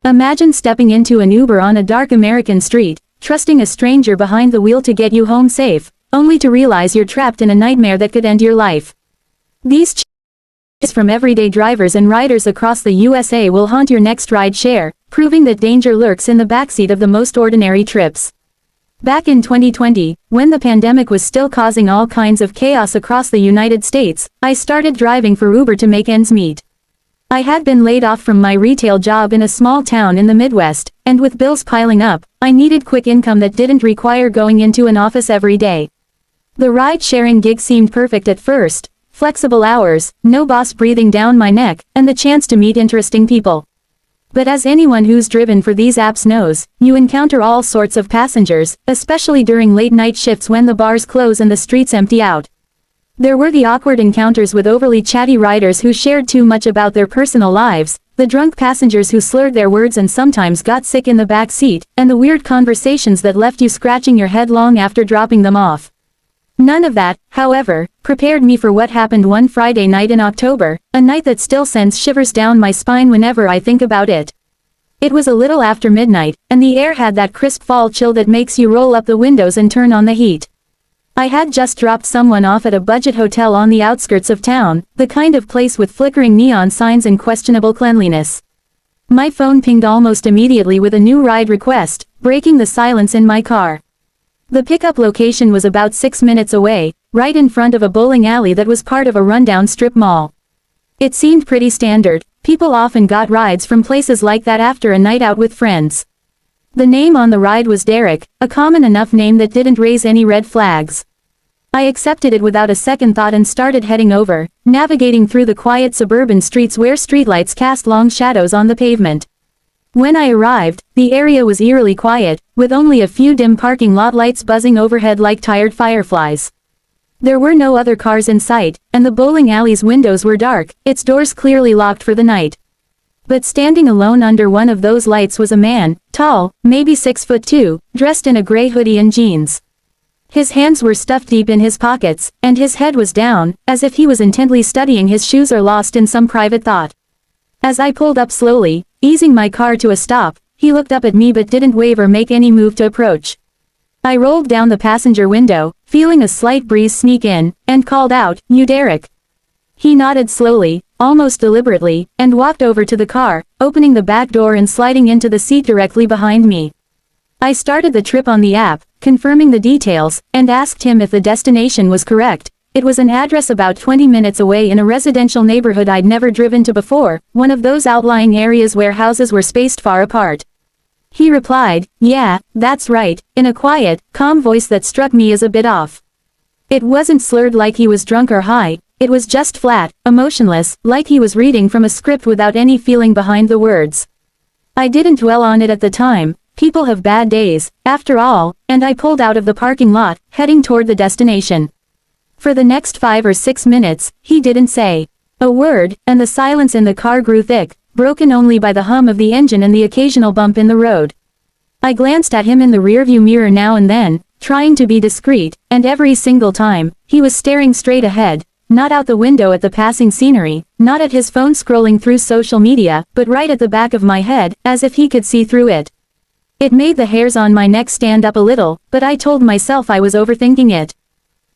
Imagine stepping into an Uber on a dark American street, trusting a stranger behind the wheel to get you home safe, only to realize you're trapped in a nightmare that could end your life. These challenges from everyday drivers and riders across the USA will haunt your next ride share, proving that danger lurks in the backseat of the most ordinary trips. Back in 2020, when the pandemic was still causing all kinds of chaos across the United States, I started driving for Uber to make ends meet. I had been laid off from my retail job in a small town in the Midwest, and with bills piling up, I needed quick income that didn't require going into an office every day. The ride-sharing gig seemed perfect at first: flexible hours, no boss breathing down my neck, and the chance to meet interesting people. But as anyone who's driven for these apps knows, you encounter all sorts of passengers, especially during late-night shifts when the bars close and the streets empty out. There were the awkward encounters with overly chatty riders who shared too much about their personal lives, the drunk passengers who slurred their words and sometimes got sick in the back seat, and the weird conversations that left you scratching your head long after dropping them off. None of that, however, prepared me for what happened one Friday night in October, a night that still sends shivers down my spine whenever I think about it. It was a little after midnight, and the air had that crisp fall chill that makes you roll up the windows and turn on the heat. I had just dropped someone off at a budget hotel on the outskirts of town, the kind of place with flickering neon signs and questionable cleanliness. My phone pinged almost immediately with a new ride request, breaking the silence in my car. The pickup location was about 6 minutes away, right in front of a bowling alley that was part of a rundown strip mall. It seemed pretty standard. People often got rides from places like that after a night out with friends. The name on the ride was Derek, a common enough name that didn't raise any red flags. I accepted it without a second thought and started heading over, navigating through the quiet suburban streets where streetlights cast long shadows on the pavement. When I arrived, the area was eerily quiet, with only a few dim parking lot lights buzzing overhead like tired fireflies. There were no other cars in sight, and the bowling alley's windows were dark, its doors clearly locked for the night. But standing alone under one of those lights was a man, tall, maybe 6'2", dressed in a gray hoodie and jeans. His hands were stuffed deep in his pockets, and his head was down, as if he was intently studying his shoes or lost in some private thought. As I pulled up slowly, easing my car to a stop, he looked up at me but didn't wave or make any move to approach. I rolled down the passenger window, feeling a slight breeze sneak in, and called out, "You Derek?" He nodded slowly, almost deliberately, and walked over to the car, opening the back door and sliding into the seat directly behind me. I started the trip on the app, confirming the details, and asked him if the destination was correct. It was an address about 20 minutes away in a residential neighborhood I'd never driven to before, one of those outlying areas where houses were spaced far apart. He replied, "Yeah, that's right," in a quiet, calm voice that struck me as a bit off. It wasn't slurred like he was drunk or high, it was just flat, emotionless, like he was reading from a script without any feeling behind the words. I didn't dwell on it at the time. People have bad days, after all, and I pulled out of the parking lot, heading toward the destination. For the next 5 or 6 minutes, he didn't say a word, and the silence in the car grew thick, broken only by the hum of the engine and the occasional bump in the road. I glanced at him in the rearview mirror now and then, trying to be discreet, and every single time, he was staring straight ahead, not out the window at the passing scenery, not at his phone scrolling through social media, but right at the back of my head, as if he could see through it. It made the hairs on my neck stand up a little, but I told myself I was overthinking it.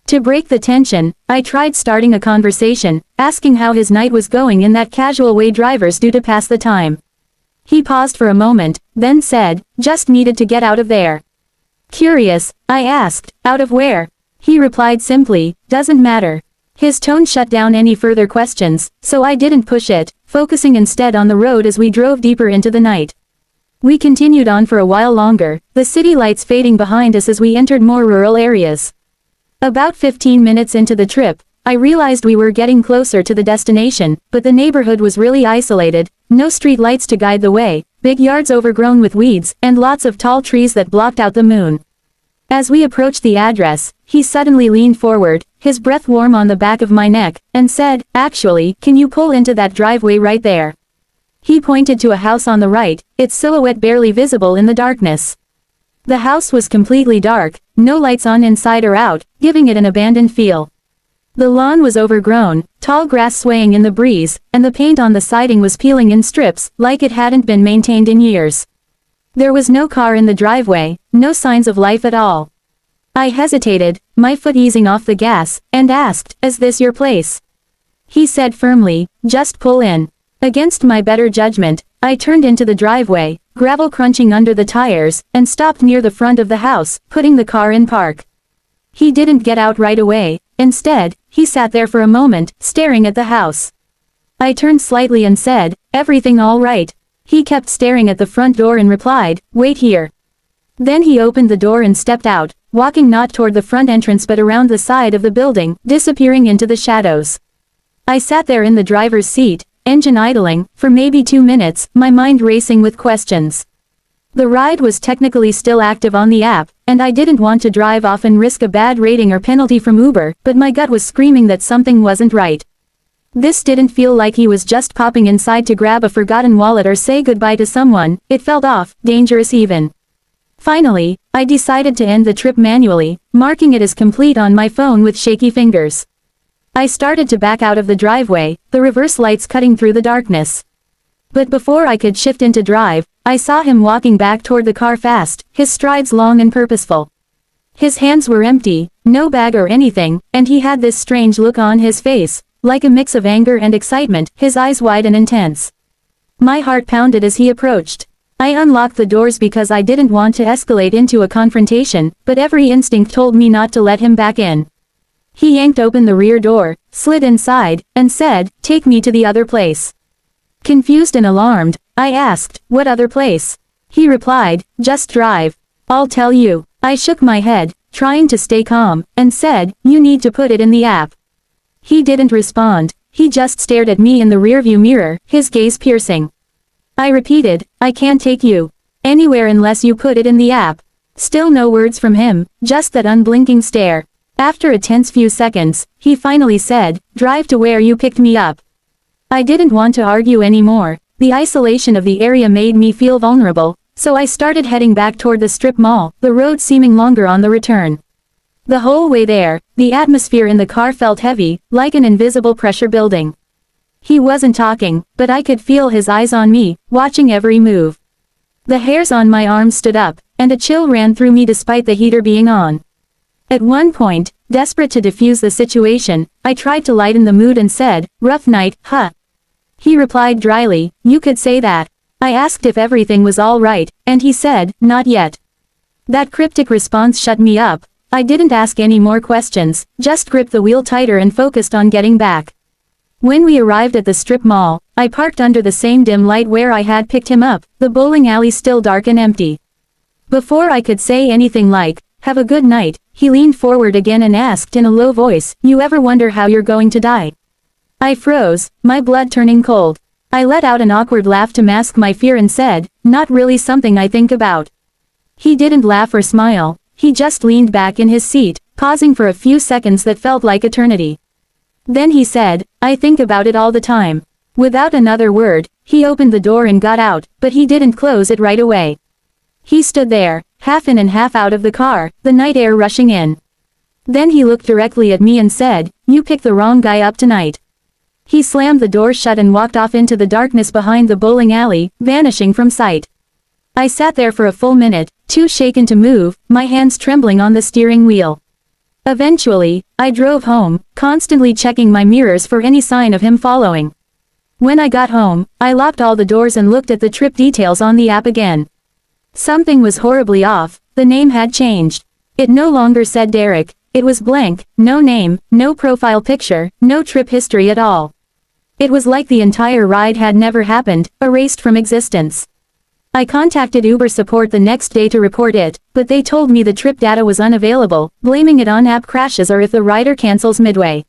To break the tension, I tried starting a conversation, asking how his night was going in that casual way drivers do to pass the time. He paused for a moment, then said, "Just needed to get out of there." Curious, I asked, "Out of where?" He replied simply, "Doesn't matter." His tone shut down any further questions, so I didn't push it, focusing instead on the road as we drove deeper into the night. We continued on for a while longer, the city lights fading behind us as we entered more rural areas. About 15 minutes into the trip, I realized we were getting closer to the destination, but the neighborhood was really isolated, no street lights to guide the way, big yards overgrown with weeds, and lots of tall trees that blocked out the moon. As we approached the address, he suddenly leaned forward, his breath warm on the back of my neck, and said, "Actually, can you pull into that driveway right there?" He pointed to a house on the right, its silhouette barely visible in the darkness. The house was completely dark, no lights on inside or out, giving it an abandoned feel. The lawn was overgrown, tall grass swaying in the breeze, and the paint on the siding was peeling in strips, like it hadn't been maintained in years. There was no car in the driveway, no signs of life at all. I hesitated, my foot easing off the gas, and asked, "Is this your place?" He said firmly, "Just pull in." Against my better judgment, I turned into the driveway, gravel crunching under the tires, and stopped near the front of the house, putting the car in park. He didn't get out right away. Instead, he sat there for a moment, staring at the house. I turned slightly and said, "Everything all right?" He kept staring at the front door and replied, "Wait here." Then he opened the door and stepped out, walking not toward the front entrance but around the side of the building, disappearing into the shadows. I sat there in the driver's seat, engine idling, for maybe 2 minutes, my mind racing with questions. The ride was technically still active on the app, and I didn't want to drive off and risk a bad rating or penalty from Uber, but my gut was screaming that something wasn't right. This didn't feel like he was just popping inside to grab a forgotten wallet or say goodbye to someone, it felt off, dangerous even. Finally, I decided to end the trip manually, marking it as complete on my phone with shaky fingers. I started to back out of the driveway, the reverse lights cutting through the darkness. But before I could shift into drive, I saw him walking back toward the car fast, his strides long and purposeful. His hands were empty, no bag or anything, and he had this strange look on his face, like a mix of anger and excitement, his eyes wide and intense. My heart pounded as he approached. I unlocked the doors because I didn't want to escalate into a confrontation, but every instinct told me not to let him back in. He yanked open the rear door, slid inside, and said, "Take me to the other place." Confused and alarmed, I asked, "What other place?" He replied, "Just drive. I'll tell you." I shook my head, trying to stay calm, and said, "You need to put it in the app." He didn't respond, he just stared at me in the rearview mirror, his gaze piercing. I repeated, "I can't take you anywhere unless you put it in the app." Still no words from him, just that unblinking stare. After a tense few seconds, he finally said, "Drive to where you picked me up." I didn't want to argue anymore. The isolation of the area made me feel vulnerable, so I started heading back toward the strip mall, the road seeming longer on the return. The whole way there, the atmosphere in the car felt heavy, like an invisible pressure building. He wasn't talking, but I could feel his eyes on me, watching every move. The hairs on my arms stood up, and a chill ran through me despite the heater being on. At one point, desperate to defuse the situation, I tried to lighten the mood and said, "Rough night, huh?" He replied dryly, "You could say that." I asked if everything was all right, and he said, "Not yet." That cryptic response shut me up. I didn't ask any more questions, just gripped the wheel tighter and focused on getting back. When we arrived at the strip mall, I parked under the same dim light where I had picked him up, the bowling alley still dark and empty. Before I could say anything like, "Have a good night," he leaned forward again and asked in a low voice, "You ever wonder how you're going to die?" I froze, my blood turning cold. I let out an awkward laugh to mask my fear and said, "Not really something I think about." He didn't laugh or smile, he just leaned back in his seat, pausing for a few seconds that felt like eternity. Then he said, "I think about it all the time." Without another word, he opened the door and got out, but he didn't close it right away. He stood there, half in and half out of the car, the night air rushing in. Then he looked directly at me and said, "You picked the wrong guy up tonight." He slammed the door shut and walked off into the darkness behind the bowling alley, vanishing from sight. I sat there for a full minute, too shaken to move, my hands trembling on the steering wheel. Eventually, I drove home, constantly checking my mirrors for any sign of him following. When I got home, I locked all the doors and looked at the trip details on the app again. Something was horribly off, the name had changed. It no longer said Derek, it was blank, no name, no profile picture, no trip history at all. It was like the entire ride had never happened, erased from existence. I contacted Uber support the next day to report it, but they told me the trip data was unavailable, blaming it on app crashes or if the rider cancels midway.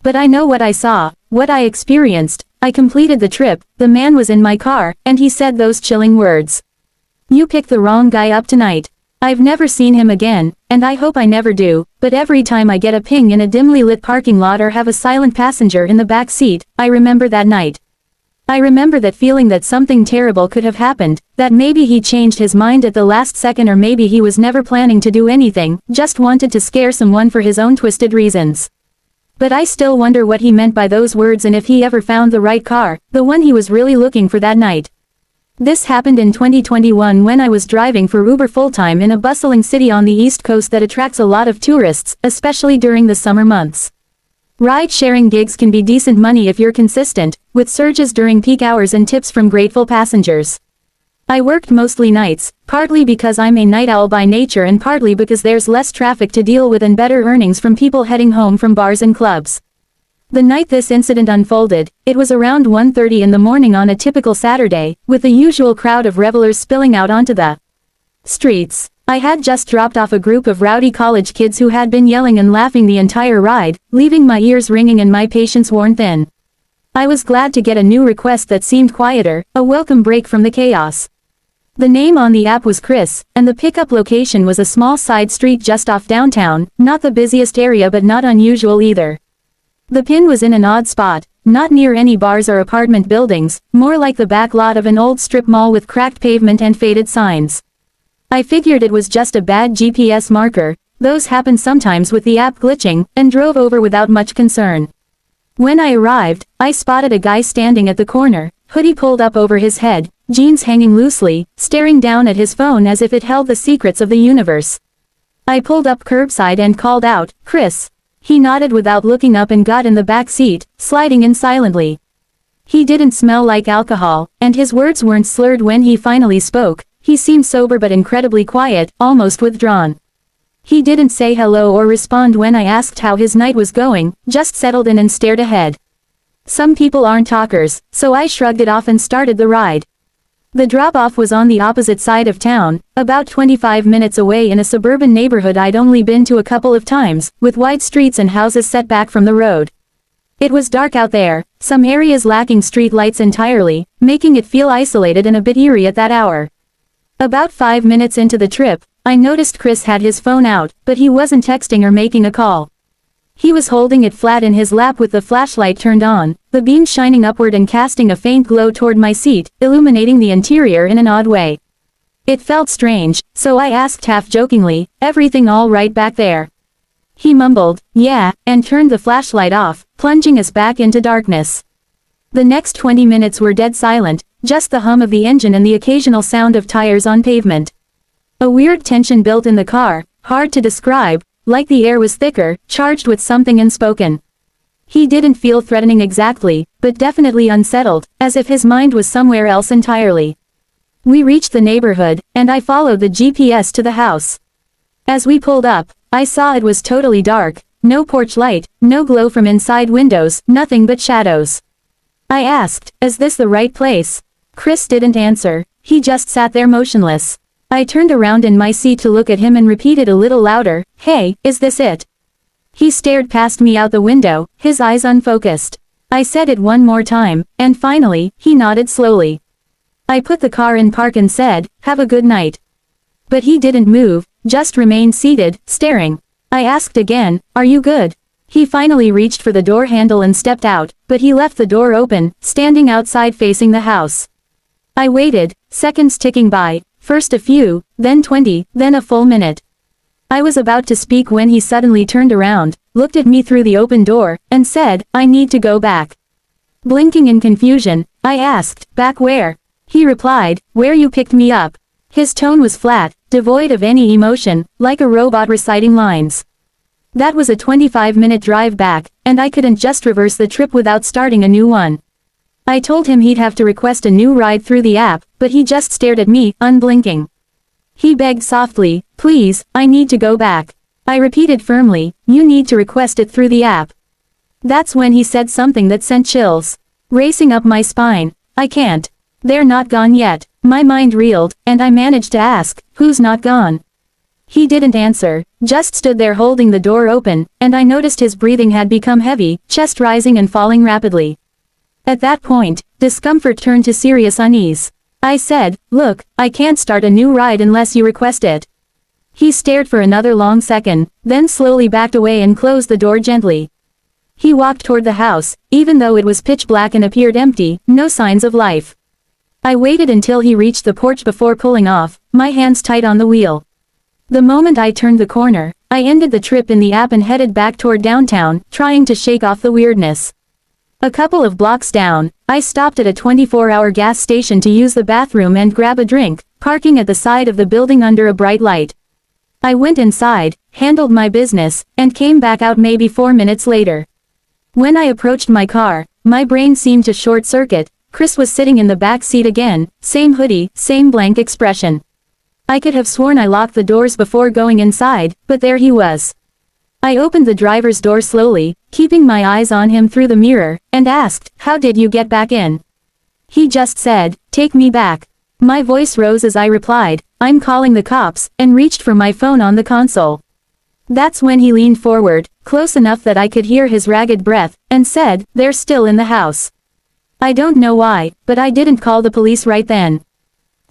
But I know what I saw, what I experienced. I completed the trip, the man was in my car, and he said those chilling words. "You picked the wrong guy up tonight." I've never seen him again, and I hope I never do, but every time I get a ping in a dimly lit parking lot or have a silent passenger in the back seat, I remember that night. I remember that feeling that something terrible could have happened, that maybe he changed his mind at the last second or maybe he was never planning to do anything, just wanted to scare someone for his own twisted reasons. But I still wonder what he meant by those words and if he ever found the right car, the one he was really looking for that night. This happened in 2021 when I was driving for Uber full-time in a bustling city on the East Coast that attracts a lot of tourists, especially during the summer months. Ride-sharing gigs can be decent money if you're consistent, with surges during peak hours and tips from grateful passengers. I worked mostly nights, partly because I'm a night owl by nature and partly because there's less traffic to deal with and better earnings from people heading home from bars and clubs. The night this incident unfolded, it was around 1:30 in the morning on a typical Saturday, with the usual crowd of revelers spilling out onto the streets. I had just dropped off a group of rowdy college kids who had been yelling and laughing the entire ride, leaving my ears ringing and my patience worn thin. I was glad to get a new request that seemed quieter, a welcome break from the chaos. The name on the app was Chris, and the pickup location was a small side street just off downtown, not the busiest area but not unusual either. The pin was in an odd spot, not near any bars or apartment buildings, more like the back lot of an old strip mall with cracked pavement and faded signs. I figured it was just a bad GPS marker, those happen sometimes with the app glitching, and drove over without much concern. When I arrived, I spotted a guy standing at the corner, hoodie pulled up over his head, jeans hanging loosely, staring down at his phone as if it held the secrets of the universe. I pulled up curbside and called out, "Chris." He nodded without looking up and got in the back seat, sliding in silently. He didn't smell like alcohol, and his words weren't slurred when he finally spoke. He seemed sober but incredibly quiet, almost withdrawn. He didn't say hello or respond when I asked how his night was going, just settled in and stared ahead. Some people aren't talkers, so I shrugged it off and started the ride. The drop-off was on the opposite side of town, about 25 minutes away in a suburban neighborhood I'd only been to a couple of times, with wide streets and houses set back from the road. It was dark out there, some areas lacking street lights entirely, making it feel isolated and a bit eerie at that hour. About 5 minutes into the trip, I noticed Chris had his phone out, but he wasn't texting or making a call. He was holding it flat in his lap with the flashlight turned on, the beam shining upward and casting a faint glow toward my seat, illuminating the interior in an odd way. It felt strange, so I asked half-jokingly, "Everything all right back there?" He mumbled, "Yeah," and turned the flashlight off, plunging us back into darkness. The next 20 minutes were dead silent, just the hum of the engine and the occasional sound of tires on pavement. A weird tension built in the car, hard to describe, like the air was thicker, charged with something unspoken. He didn't feel threatening exactly, but definitely unsettled, as if his mind was somewhere else entirely. We reached the neighborhood, and I followed the GPS to the house. As we pulled up, I saw it was totally dark, no porch light, no glow from inside windows, nothing but shadows. I asked, "Is this the right place?" Chris didn't answer, he just sat there motionless. I turned around in my seat to look at him and repeated a little louder, "Hey, is this it?" He stared past me out the window, his eyes unfocused. I said it one more time, and finally, he nodded slowly. I put the car in park and said, "Have a good night." But he didn't move, just remained seated, staring. I asked again, "Are you good?" He finally reached for the door handle and stepped out, but he left the door open, standing outside facing the house. I waited, seconds ticking by, first a few, then 20, then a full minute. I was about to speak when he suddenly turned around, looked at me through the open door, and said, "I need to go back." Blinking in confusion, I asked, "Back where?" He replied, "Where you picked me up." His tone was flat, devoid of any emotion, like a robot reciting lines. That was a 25-minute drive back, and I couldn't just reverse the trip without starting a new one. I told him he'd have to request a new ride through the app, but he just stared at me, unblinking. He begged softly, "Please, I need to go back." I repeated firmly, "You need to request it through the app." That's when he said something that sent chills racing up my spine. "I can't. They're not gone yet." My mind reeled, and I managed to ask, "Who's not gone?" He didn't answer, just stood there holding the door open, and I noticed his breathing had become heavy, chest rising and falling rapidly. At that point, discomfort turned to serious unease. I said, "Look, I can't start a new ride unless you request it." He stared for another long second, then slowly backed away and closed the door gently. He walked toward the house, even though it was pitch black and appeared empty, no signs of life. I waited until he reached the porch before pulling off, my hands tight on the wheel. The moment I turned the corner, I ended the trip in the app and headed back toward downtown, trying to shake off the weirdness. A couple of blocks down, I stopped at a 24-hour gas station to use the bathroom and grab a drink, parking at the side of the building under a bright light. I went inside, handled my business, and came back out maybe 4 minutes later. When I approached my car, my brain seemed to short-circuit. Chris was sitting in the back seat again, same hoodie, same blank expression. I could have sworn I locked the doors before going inside, but there he was. I opened the driver's door slowly, keeping my eyes on him through the mirror, and asked, "How did you get back in?" He just said, "Take me back." My voice rose as I replied, "I'm calling the cops," and reached for my phone on the console. That's when he leaned forward, close enough that I could hear his ragged breath, and said, "They're still in the house." I don't know why, but I didn't call the police right then.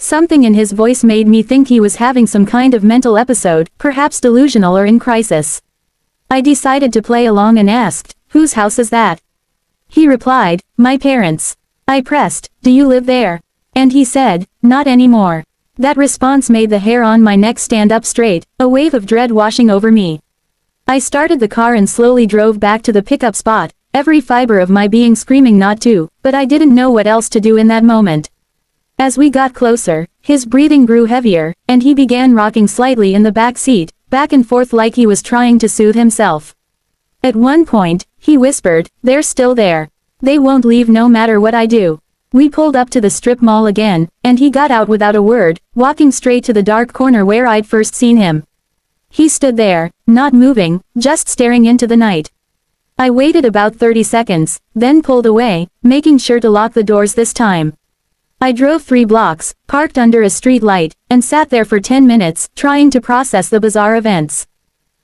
Something in his voice made me think he was having some kind of mental episode, perhaps delusional or in crisis. I decided to play along and asked, "Whose house is that?" He replied, "My parents'." I pressed, "Do you live there?" And he said, "Not anymore." That response made the hair on my neck stand up straight, a wave of dread washing over me. I started the car and slowly drove back to the pickup spot, every fiber of my being screaming not to, but I didn't know what else to do in that moment. As we got closer, his breathing grew heavier, and he began rocking slightly in the back seat, back and forth like he was trying to soothe himself. At one point, he whispered, "They're still there. They won't leave no matter what I do." We pulled up to the strip mall again, and he got out without a word, walking straight to the dark corner where I'd first seen him. He stood there, not moving, just staring into the night. I waited about 30 seconds, then pulled away, making sure to lock the doors this time. I drove 3 blocks, parked under a street light, and sat there for 10 minutes, trying to process the bizarre events.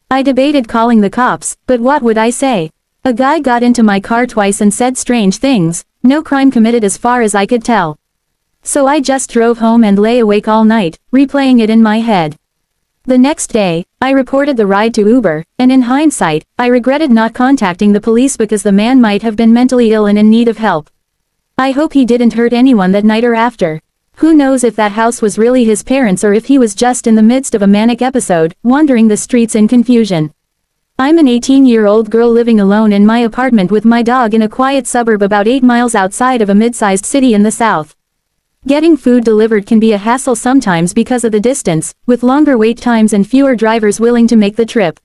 I debated calling the cops, but what would I say? A guy got into my car twice and said strange things, no crime committed as far as I could tell. So I just drove home and lay awake all night, replaying it in my head. The next day, I reported the ride to Uber, and in hindsight, I regretted not contacting the police because the man might have been mentally ill and in need of help. I hope he didn't hurt anyone that night or after. Who knows if that house was really his parents or if he was just in the midst of a manic episode, wandering the streets in confusion. I'm an 18-year-old girl living alone in my apartment with my dog in a quiet suburb about 8 miles outside of a mid-sized city in the south. Getting food delivered can be a hassle sometimes because of the distance, with longer wait times and fewer drivers willing to make the trip.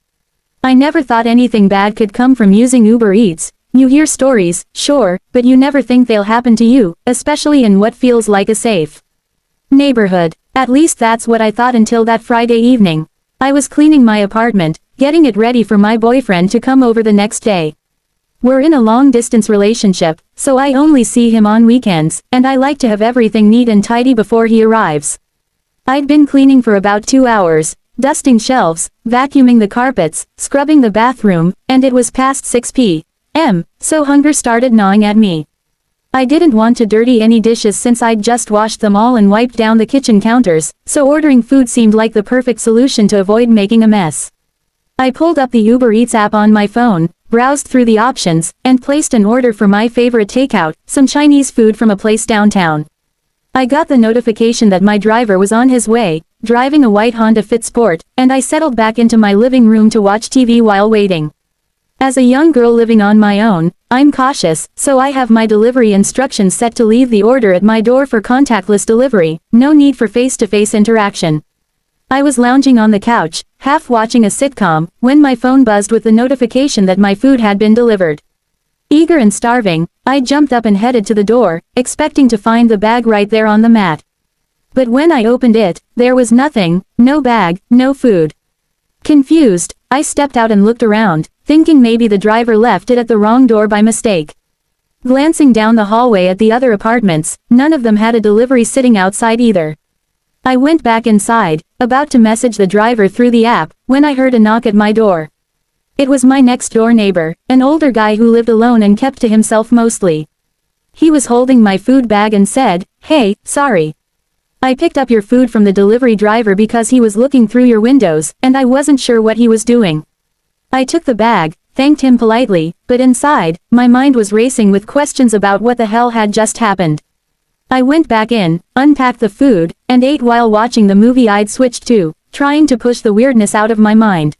I never thought anything bad could come from using Uber Eats. You hear stories, sure, but you never think they'll happen to you, especially in what feels like a safe neighborhood. At least that's what I thought until that Friday evening. I was cleaning my apartment, getting it ready for my boyfriend to come over the next day. We're in a long-distance relationship, so I only see him on weekends, and I like to have everything neat and tidy before he arrives. I'd been cleaning for about 2 hours, dusting shelves, vacuuming the carpets, scrubbing the bathroom, and it was past 6 p.m., so hunger started gnawing at me. I didn't want to dirty any dishes since I'd just washed them all and wiped down the kitchen counters, so ordering food seemed like the perfect solution to avoid making a mess. I pulled up the Uber Eats app on my phone, browsed through the options, and placed an order for my favorite takeout, some Chinese food from a place downtown. I got the notification that my driver was on his way, driving a white Honda Fit Sport, and I settled back into my living room to watch TV while waiting. As a young girl living on my own, I'm cautious, so I have my delivery instructions set to leave the order at my door for contactless delivery, no need for face-to-face interaction. I was lounging on the couch, half watching a sitcom, when my phone buzzed with the notification that my food had been delivered. Eager and starving, I jumped up and headed to the door, expecting to find the bag right there on the mat. But when I opened it, there was nothing, no bag, no food. Confused, I stepped out and looked around, thinking maybe the driver left it at the wrong door by mistake. Glancing down the hallway at the other apartments, none of them had a delivery sitting outside either. I went back inside, about to message the driver through the app, when I heard a knock at my door. It was my next-door neighbor, an older guy who lived alone and kept to himself mostly. He was holding my food bag and said, "Hey, sorry. I picked up your food from the delivery driver because he was looking through your windows, and I wasn't sure what he was doing." I took the bag, thanked him politely, but inside, my mind was racing with questions about what the hell had just happened. I went back in, unpacked the food, and ate while watching the movie I'd switched to, trying to push the weirdness out of my mind.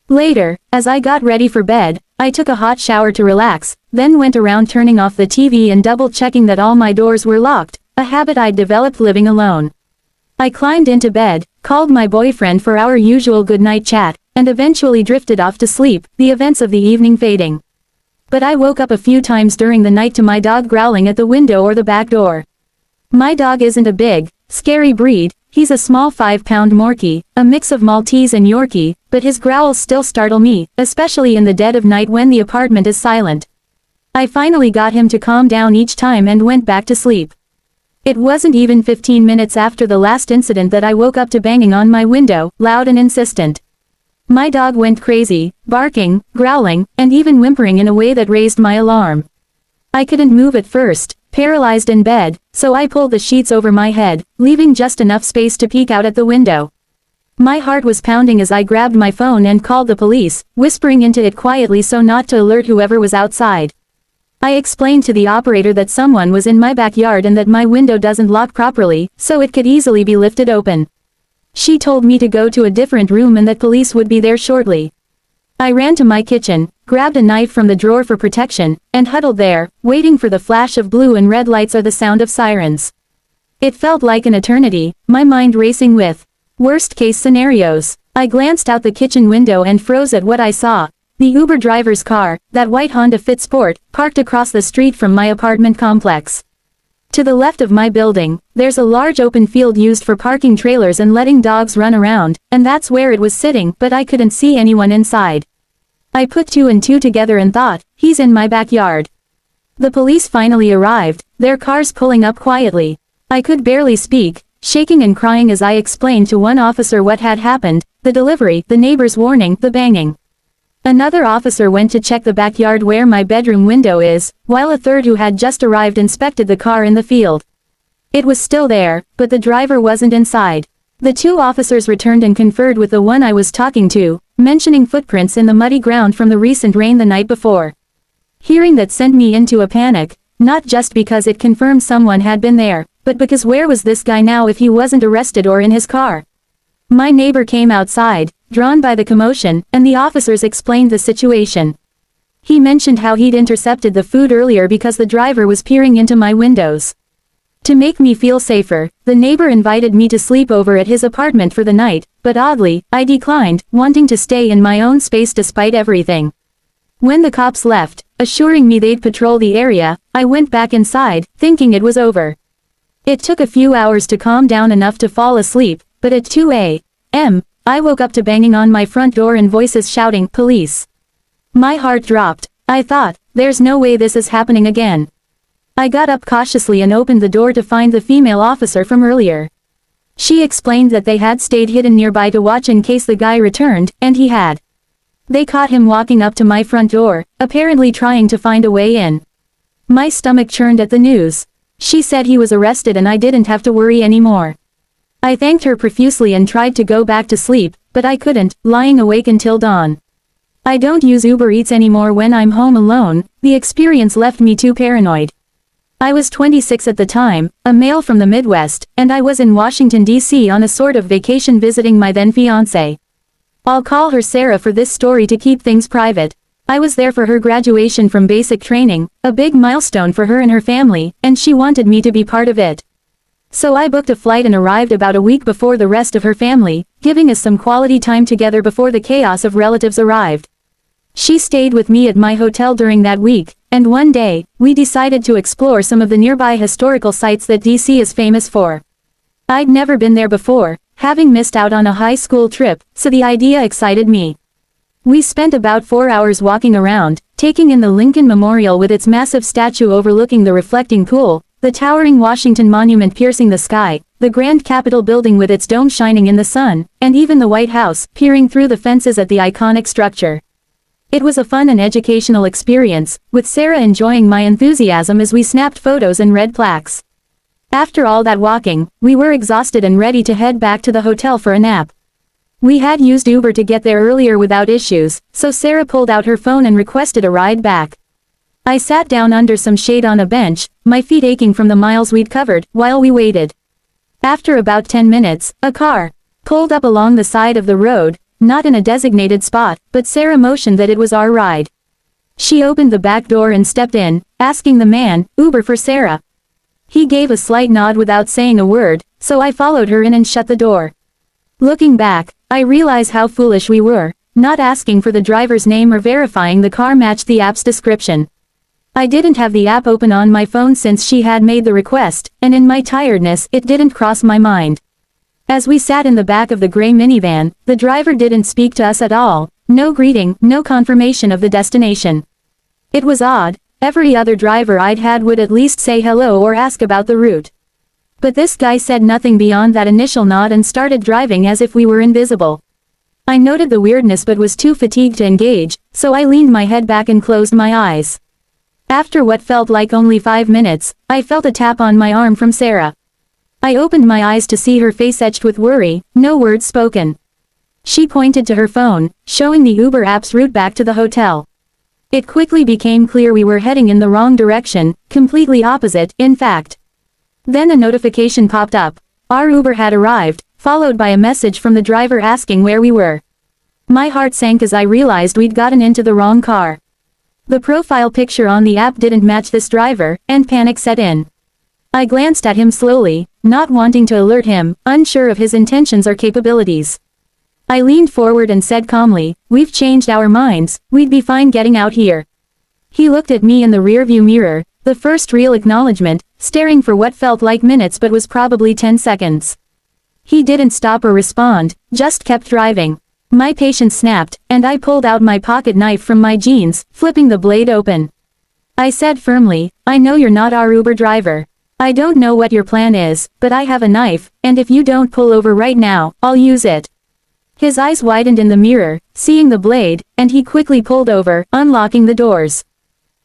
Later, as I got ready for bed, I took a hot shower to relax, then went around turning off the TV and double-checking that all my doors were locked, a habit I'd developed living alone. I climbed into bed, called my boyfriend for our usual goodnight chat, and eventually drifted off to sleep, the events of the evening fading. But I woke up a few times during the night to my dog growling at the window or the back door. My dog isn't a big, scary breed, he's a small 5-pound Morkie, a mix of Maltese and Yorkie, but his growls still startle me, especially in the dead of night when the apartment is silent. I finally got him to calm down each time and went back to sleep. It wasn't even 15 minutes after the last incident that I woke up to banging on my window, loud and insistent. My dog went crazy, barking, growling, and even whimpering in a way that raised my alarm. I couldn't move at first, paralyzed in bed, so I pulled the sheets over my head, leaving just enough space to peek out at the window. My heart was pounding as I grabbed my phone and called the police, whispering into it quietly so not to alert whoever was outside. I explained to the operator that someone was in my backyard and that my window doesn't lock properly, so it could easily be lifted open. She told me to go to a different room and that police would be there shortly. I ran to my kitchen, grabbed a knife from the drawer for protection, and huddled there, waiting for the flash of blue and red lights or the sound of sirens. It felt like an eternity, my mind racing with worst-case scenarios. I glanced out the kitchen window and froze at what I saw. The Uber driver's car, that white Honda Fit Sport, parked across the street from my apartment complex. To the left of my building, there's a large open field used for parking trailers and letting dogs run around, and that's where it was sitting, but I couldn't see anyone inside. I put two and two together and thought, he's in my backyard. The police finally arrived, their cars pulling up quietly. I could barely speak, shaking and crying as I explained to one officer what had happened, the delivery, the neighbor's warning, the banging. Another officer went to check the backyard where my bedroom window is, while a third who had just arrived inspected the car in the field. It was still there, but the driver wasn't inside. The two officers returned and conferred with the one I was talking to, mentioning footprints in the muddy ground from the recent rain the night before. Hearing that sent me into a panic, not just because it confirmed someone had been there, but because where was this guy now if he wasn't arrested or in his car? My neighbor came outside, drawn by the commotion, and the officers explained the situation. He mentioned how he'd intercepted the food earlier because the driver was peering into my windows. To make me feel safer, the neighbor invited me to sleep over at his apartment for the night, but oddly, I declined, wanting to stay in my own space despite everything. When the cops left, assuring me they'd patrol the area, I went back inside, thinking it was over. It took a few hours to calm down enough to fall asleep, but at 2 a.m., I woke up to banging on my front door and voices shouting, "Police!" My heart dropped. I thought, there's no way this is happening again. I got up cautiously and opened the door to find the female officer from earlier. She explained that they had stayed hidden nearby to watch in case the guy returned, and he had. They caught him walking up to my front door, apparently trying to find a way in. My stomach churned at the news. She said he was arrested and I didn't have to worry anymore. I thanked her profusely and tried to go back to sleep, but I couldn't, lying awake until dawn. I don't use Uber Eats anymore when I'm home alone, the experience left me too paranoid. I was 26 at the time, a male from the Midwest, and I was in Washington, D.C. on a sort of vacation visiting my then fiancé. I'll call her Sarah for this story to keep things private. I was there for her graduation from basic training, a big milestone for her and her family, and she wanted me to be part of it. So I booked a flight and arrived about a week before the rest of her family, giving us some quality time together before the chaos of relatives arrived. She stayed with me at my hotel during that week, and one day, we decided to explore some of the nearby historical sites that DC is famous for. I'd never been there before, having missed out on a high school trip, so the idea excited me. We spent about 4 hours walking around, taking in the Lincoln Memorial with its massive statue overlooking the reflecting pool, the towering Washington Monument piercing the sky, the Grand Capitol building with its dome shining in the sun, and even the White House, peering through the fences at the iconic structure. It was a fun and educational experience, with Sarah enjoying my enthusiasm as we snapped photos and read plaques. After all that walking, we were exhausted and ready to head back to the hotel for a nap. We had used Uber to get there earlier without issues, so Sarah pulled out her phone and requested a ride back. I sat down under some shade on a bench, my feet aching from the miles we'd covered, while we waited. After about 10 minutes, a car pulled up along the side of the road, not in a designated spot, but Sarah motioned that it was our ride. She opened the back door and stepped in, asking the man, "Uber for Sarah?" He gave a slight nod without saying a word, so I followed her in and shut the door. Looking back, I realize how foolish we were, not asking for the driver's name or verifying the car matched the app's description. I didn't have the app open on my phone since she had made the request, and in my tiredness it didn't cross my mind. As we sat in the back of the gray minivan, the driver didn't speak to us at all, no greeting, no confirmation of the destination. It was odd, every other driver I'd had would at least say hello or ask about the route. But this guy said nothing beyond that initial nod and started driving as if we were invisible. I noted the weirdness but was too fatigued to engage, so I leaned my head back and closed my eyes. After what felt like only 5 minutes, I felt a tap on my arm from Sarah. I opened my eyes to see her face etched with worry, no words spoken. She pointed to her phone, showing the Uber app's route back to the hotel. It quickly became clear we were heading in the wrong direction, completely opposite, in fact. Then a notification popped up. Our Uber had arrived, followed by a message from the driver asking where we were. My heart sank as I realized we'd gotten into the wrong car. The profile picture on the app didn't match this driver, and panic set in. I glanced at him slowly, not wanting to alert him, unsure of his intentions or capabilities. I leaned forward and said calmly, "We've changed our minds, we'd be fine getting out here." He looked at me in the rearview mirror, the first real acknowledgement, staring for what felt like minutes but was probably 10 seconds. He didn't stop or respond, just kept driving. My patience snapped, and I pulled out my pocket knife from my jeans, flipping the blade open. I said firmly, "I know you're not our Uber driver. I don't know what your plan is, but I have a knife, and if you don't pull over right now, I'll use it." His eyes widened in the mirror, seeing the blade, and he quickly pulled over, unlocking the doors.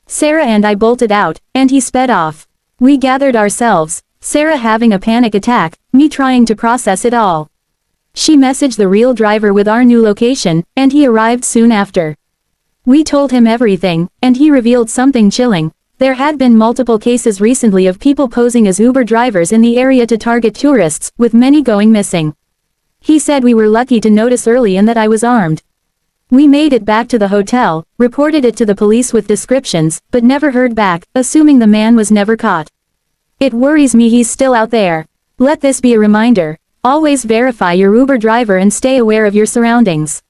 Sarah and I bolted out, and he sped off. We gathered ourselves, Sarah having a panic attack, me trying to process it all. She messaged the real driver with our new location, and he arrived soon after. We told him everything, and he revealed something chilling. There had been multiple cases recently of people posing as Uber drivers in the area to target tourists, with many going missing. He said we were lucky to notice early and that I was armed. We made it back to the hotel, reported it to the police with descriptions, but never heard back, assuming the man was never caught. It worries me he's still out there. Let this be a reminder. Always verify your Uber driver and stay aware of your surroundings.